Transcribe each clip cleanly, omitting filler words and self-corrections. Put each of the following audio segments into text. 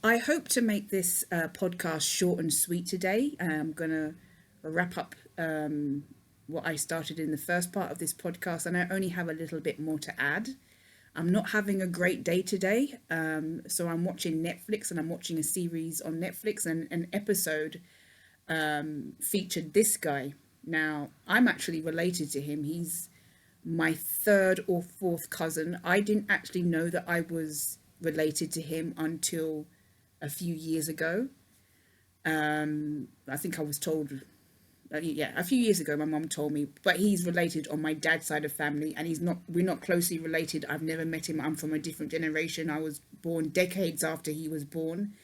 I hope to make this podcast short and sweet today. I'm going to wrap up what I started in the first part of this podcast, and I only have a little bit more to add. I'm not having a great day today, so I'm watching Netflix and I'm watching a series on Netflix, and an episode featured this guy. Now, I'm actually related to him. He's my third or fourth cousin. I didn't actually know that I was related to him until a few years ago. I think I was told, yeah, a few years ago, my mum told me. But he's related on my dad's side of family, and we're not closely related. I've never met him. I'm from a different generation. I was born decades after he was born,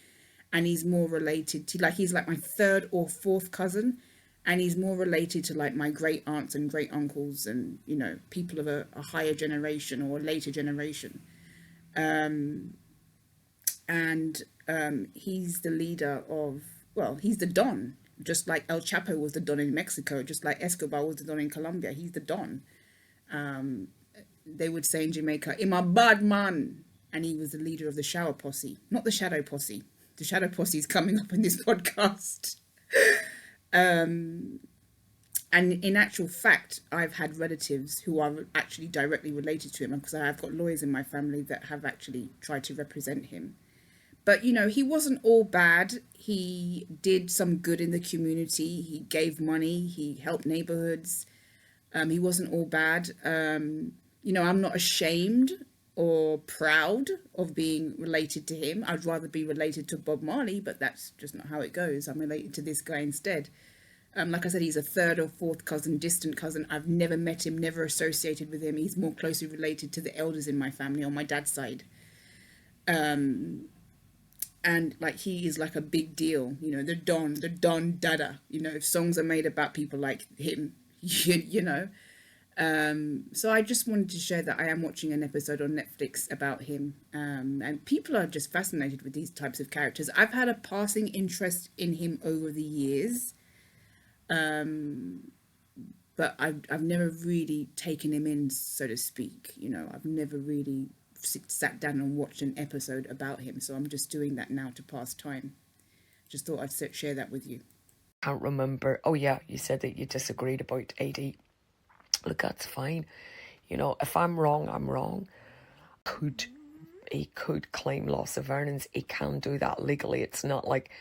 and he's more related to, like, he's like my third or fourth cousin, and he's more related to like my great aunts and great uncles, and people of a higher generation or a later generation. And he's the leader of, well, he's the Don, just like El Chapo was the Don in Mexico, just like Escobar was the Don in Colombia. He's the Don. They would say in Jamaica, "I'm a bad man," and he was the leader of the Shower Posse, not the Shadow Posse. The Shadow Posse is coming up in this podcast. And in actual fact, I've had relatives who are actually directly related to him, because I've got lawyers in my family that have actually tried to represent him. But, he wasn't all bad. He did some good in the community. He gave money. He helped neighborhoods. He wasn't all bad. I'm not ashamed or proud of being related to him. I'd rather be related to Bob Marley, but that's just not how it goes. I'm related to this guy instead. Like I said, he's a third or fourth cousin, distant cousin. I've never met him, never associated with him. He's more closely related to the elders in my family on my dad's side. And like, he is like a big deal, the Don Dada, if songs are made about people like him, you know. So I just wanted to share that I am watching an episode on Netflix about him. And people are just fascinated with these types of characters. I've had a passing interest in him over the years. But I've never really taken him in, so to speak. I've never really sat down and watched an episode about him. So I'm just doing that now to pass time. Just thought I'd share that with you. Can't remember. Oh yeah, you said that you disagreed about AD. Look, that's fine. If I'm wrong, I'm wrong. He could claim loss of earnings. He can do that legally. It's not like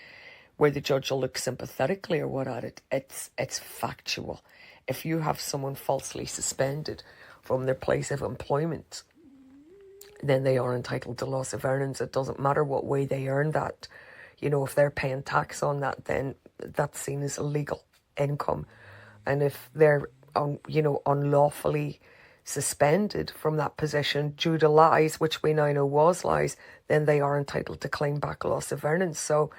where the judge will look sympathetically or what at it. It's factual. If you have someone falsely suspended from their place of employment, then they are entitled to loss of earnings. It doesn't matter what way they earn that. If they're paying tax on that, then that's seen as illegal income. And if they're unlawfully suspended from that position due to lies, which we now know was lies, then they are entitled to claim back loss of earnings. So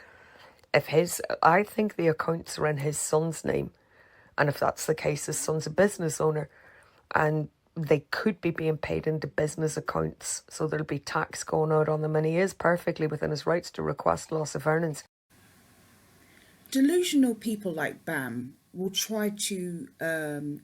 I think the accounts are in his son's name. And if that's the case, his son's a business owner, and they could be being paid into business accounts. So there'll be tax going out on them, and he is perfectly within his rights to request loss of earnings. Delusional people like Bam will try to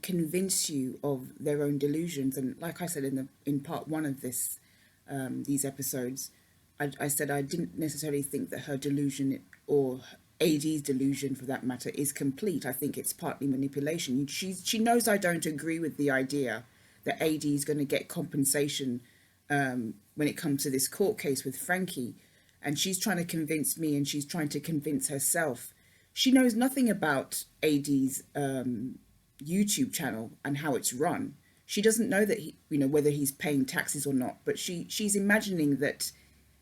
convince you of their own delusions. And like I said in part one of these episodes, I said I didn't necessarily think that her delusion, or AD's delusion for that matter, is complete. I think it's partly manipulation. She knows I don't agree with the idea that AD is going to get compensation when it comes to this court case with Frankie. And she's trying to convince me, and she's trying to convince herself. She knows nothing about AD's YouTube channel and how it's run. She doesn't know that whether he's paying taxes or not. But she's imagining that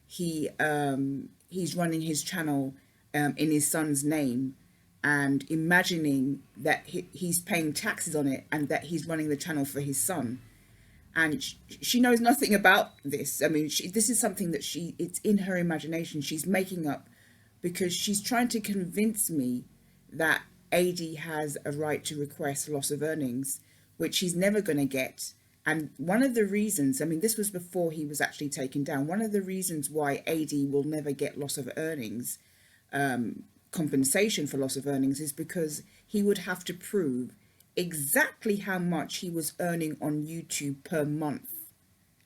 he's running his channel in his son's name, and imagining that he's paying taxes on it, and that he's running the channel for his son. And she knows nothing about this. I mean, this is something that it's in her imagination. She's making up, because she's trying to convince me that AD has a right to request loss of earnings, which he's never going to get. And one of the reasons, I mean, this was before he was actually taken down, one of the reasons why AD will never get loss of earnings, compensation for loss of earnings, is because he would have to prove exactly how much he was earning on YouTube per month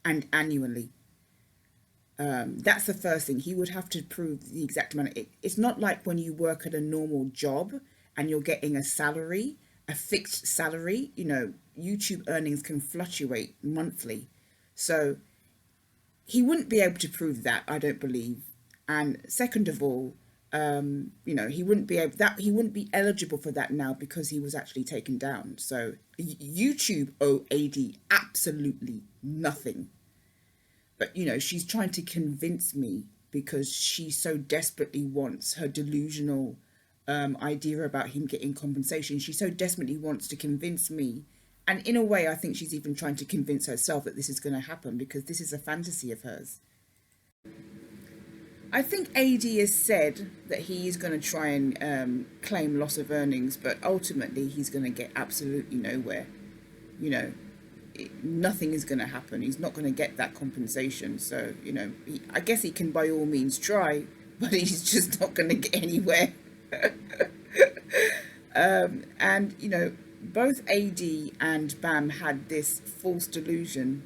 and annually. That's the first thing. He would have to prove the exact amount. It's not like when you work at a normal job and you're getting a salary, a fixed salary. You know, YouTube earnings can fluctuate monthly. So he wouldn't be able to prove that, I don't believe. And second of all, you know, he wouldn't be eligible for that now because he was actually taken down. So YouTube owe AD absolutely nothing. But you know, she's trying to convince me because she so desperately wants her delusional idea about him getting compensation. She so desperately wants to convince me, and in a way I think she's even trying to convince herself that this is going to happen because this is a fantasy of hers. I think AD has said that he is going to try and claim loss of earnings, but ultimately he's going to get absolutely nowhere. You know, nothing is going to happen. He's not going to get that compensation. So, you know, I guess he can by all means try, but he's just not going to get anywhere. And, you know, both AD and Bam had this false delusion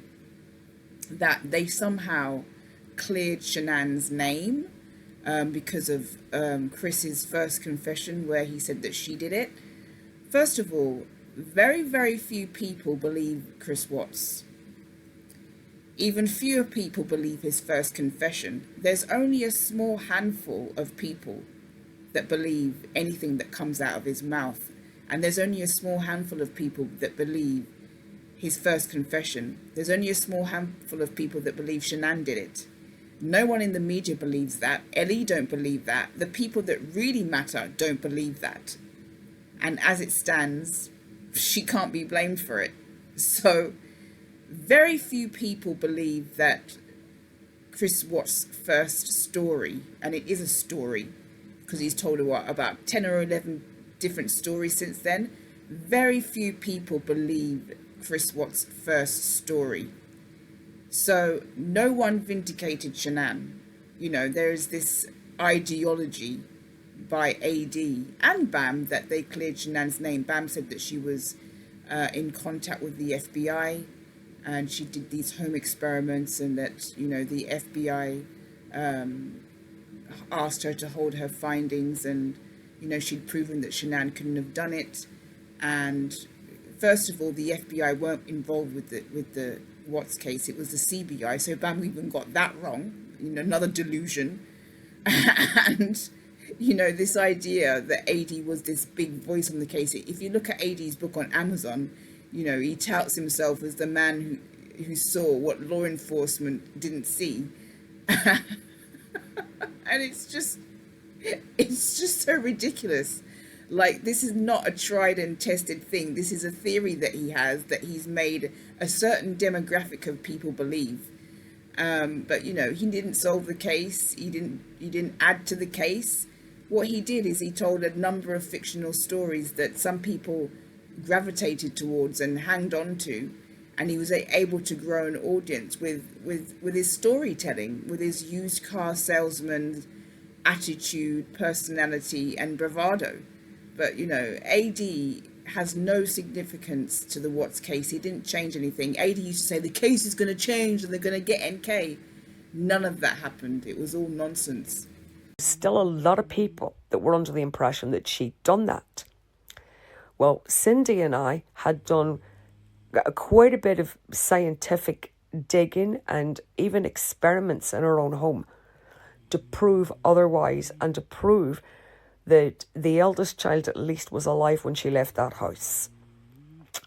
that they somehow cleared Shanann's name because of Chris's first confession where he said that she did it. First of all, very, very few people believe Chris Watts. Even fewer people believe his first confession. There's only a small handful of people that believe anything that comes out of his mouth. And there's only a small handful of people that believe his first confession. There's only a small handful of people that believe Shanann did it. No one in the media believes that. Ellie don't believe that. The people that really matter don't believe that. And as it stands, she can't be blamed for it. So very few people believe that Chris Watts' first story, and it is a story because he's told about 10 or 11 different stories since then. Very few people believe Chris Watts' first story. So no one vindicated Shanann. You know, there is this ideology by AD and Bam that they cleared Shanann's name. Bam said that she was in contact with the FBI and she did these home experiments, and that, you know, the FBI asked her to hold her findings, and, you know, she'd proven that Shanann couldn't have done it. And first of all, the FBI weren't involved with the Watts case. It was the CBI. So Bam even got that wrong. You know, another delusion. And you know, this idea that AD was this big voice on the case. If you look at AD's book on Amazon, you know, he touts himself as the man who saw what law enforcement didn't see. And it's just so ridiculous. Like, this is not a tried and tested thing. This is a theory that he has, that he's made a certain demographic of people believe. But you know, he didn't solve the case. He didn't add to the case. What he did is he told a number of fictional stories that some people gravitated towards and hanged on to, and he was able to grow an audience with his storytelling, with his used car salesman attitude, personality, and bravado. But you know, AD has no significance to the Watts case. He didn't change anything. AD used to say the case is going to change and they're going to get NK. None of that happened. It was all nonsense. Still a lot of people that were under the impression that she'd done that. Well, Cindy and I had done quite a bit of scientific digging and even experiments in our own home to prove otherwise, and to prove that the eldest child at least was alive when she left that house.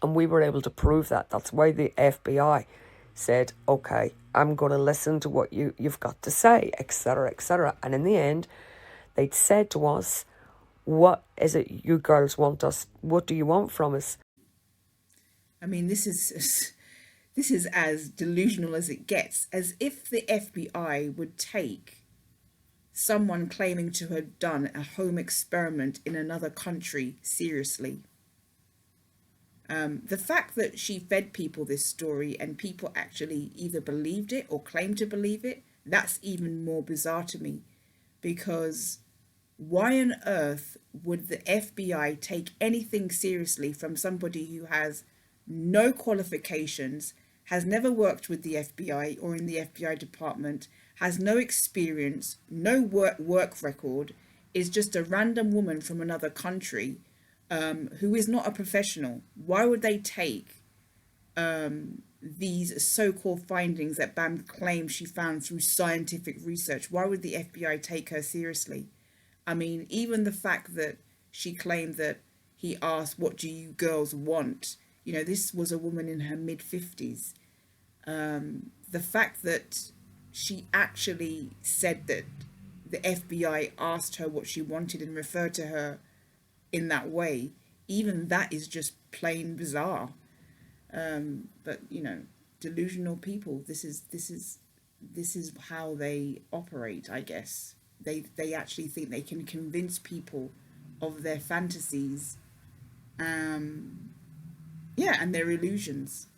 And we were able to prove that. That's why the FBI said, okay, I'm going to listen to what you've got to say, etc., etc. And in the end, they'd said to us, what is it you girls want us? What do you want from us? I mean, this is as delusional as it gets, as if the FBI would take someone claiming to have done a home experiment in another country seriously. The fact that she fed people this story and people actually either believed it or claimed to believe it, that's even more bizarre to me. Because why on earth would the FBI take anything seriously from somebody who has no qualifications, has never worked with the FBI or in the FBI department, has no experience, no work record, is just a random woman from another country, who is not a professional. Why would they take these so-called findings that Bam claims she found through scientific research? Why would the FBI take her seriously? I mean, even the fact that she claimed that he asked, "What do you girls want?" You know, this was a woman in her mid-50s. The fact that she actually said that the FBI asked her what she wanted and referred to her in that way, even that is just plain bizarre. But you know, delusional people. This is how they operate. I guess they actually think they can convince people of their fantasies. Yeah, and their illusions.